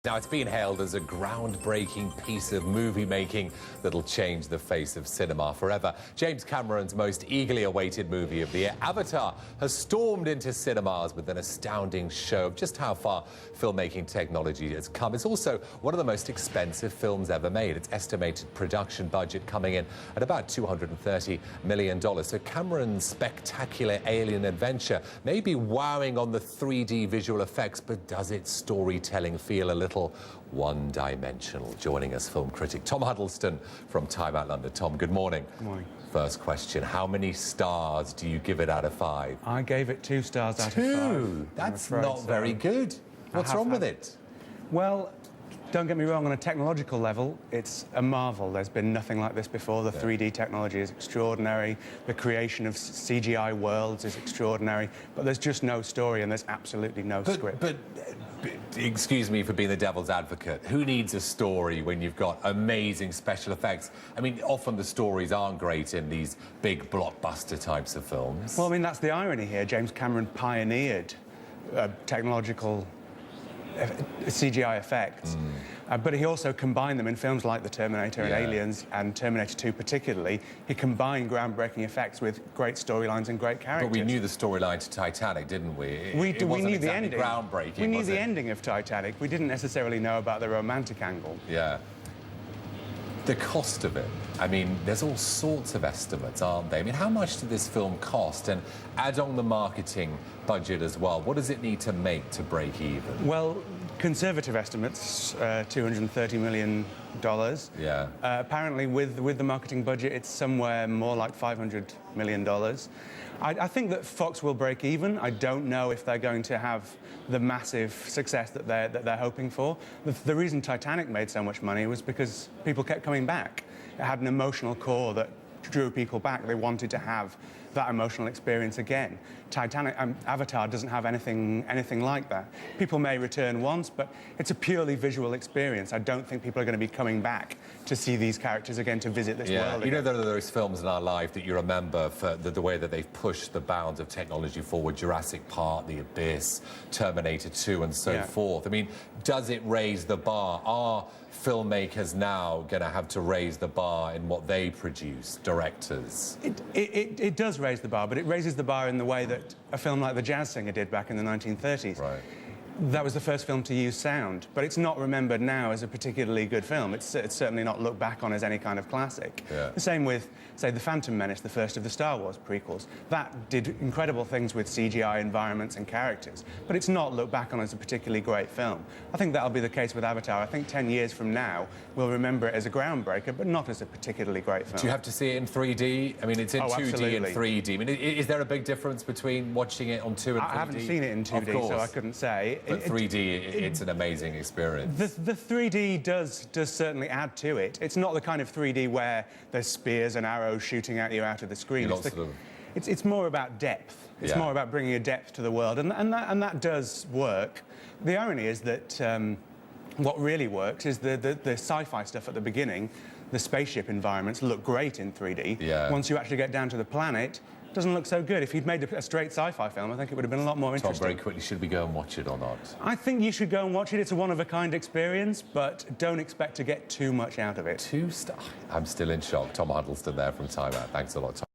Now, it's been hailed as a groundbreaking piece of movie-making that'll change the face of cinema forever. James Cameron's most eagerly awaited movie of the year, Avatar, has stormed into cinemas with an astounding show of just how far filmmaking technology has come. It's also one of the most expensive films ever made. Its estimated production budget coming in at about $230 million. So Cameron's spectacular alien adventure may be wowing on the 3D visual effects, but does its storytelling feel a little one-dimensional? Joining us, film critic Tom Huddleston from Time Out London. Tom, good morning. Good morning. First question, how many stars do you give it out of 5? I gave it 2 stars out of 5. 2? That's not very good. What's wrong with it? Well, don't get me wrong, on a technological level, it's a marvel. There's been nothing like this before. The 3D technology is extraordinary. The creation of CGI worlds is extraordinary. But there's just no story and there's absolutely no script. But excuse me for being the devil's advocate. Who needs a story when you've got amazing special effects? I mean, often the stories aren't great in these big blockbuster types of films. Well, I mean, that's the irony here. James Cameron pioneered technological CGI effects, but he also combined them in films like The Terminator and Aliens, and Terminator 2 particularly. He combined groundbreaking effects with great storylines and great characters. But we knew the storyline to Titanic, didn't we? We knew the ending. Groundbreaking. We knew the ending of Titanic. We didn't necessarily know about the romantic angle. Yeah. The cost of it. I mean, there's all sorts of estimates, aren't there? I mean, how much did this film cost? And add on the marketing budget as well. What does it need to make to break even? Well, conservative estimates, $230 million. Yeah. Apparently, with the marketing budget, it's somewhere more like $500 million. I think that Fox will break even. I don't know if they're going to have the massive success that they're hoping for. The reason Titanic made so much money was because people kept coming back. It had an emotional core that drew people back. They wanted to have that emotional experience again. Avatar doesn't have anything like that. People may return once, but it's a purely visual experience. I don't think people are going to be coming back to see these characters again, to visit this world again. You know, there are those films in our life that you remember for the way that they've pushed the bounds of technology forward. Jurassic Park, The Abyss, Terminator 2 and so forth. I mean, does it raise the bar? Are filmmakers now going to have to raise the bar in what they produce, directors? It does raise the bar, but it raises the bar in the way that a film like The Jazz Singer did back in the 1930s. Right. That was the first film to use sound, but it's not remembered now as a particularly good film. It's certainly not looked back on as any kind of classic. Yeah. The same with, say, The Phantom Menace, the first of the Star Wars prequels. That did incredible things with CGI environments and characters, but it's not looked back on as a particularly great film. I think that'll be the case with Avatar. I think 10 years from now, we'll remember it as a groundbreaker, but not as a particularly great film. Do you have to see it in 3D? I mean, it's in 2D absolutely. and 3D. I mean, is there a big difference between watching it on 2 and 3D? I haven't seen it in 2D, so I couldn't say. But 3D, it's an amazing experience. The 3D does certainly add to it. It's not the kind of 3D where there's spears and arrows shooting at you out of the screen. It's more about depth. It's more about bringing a depth to the world, and that does work. The irony is that what really works is the sci-fi stuff at the beginning. The spaceship environments look great in 3D. Yeah. Once you actually get down to the planet, it doesn't look so good. If you'd made a straight sci-fi film, I think it would have been a lot more interesting. Tom, very quickly, should we go and watch it or not? I think you should go and watch it. It's a one-of-a-kind experience, but don't expect to get too much out of it. 2 stars? I'm still in shock. Tom Huddleston there from Time Out. Thanks a lot, Tom.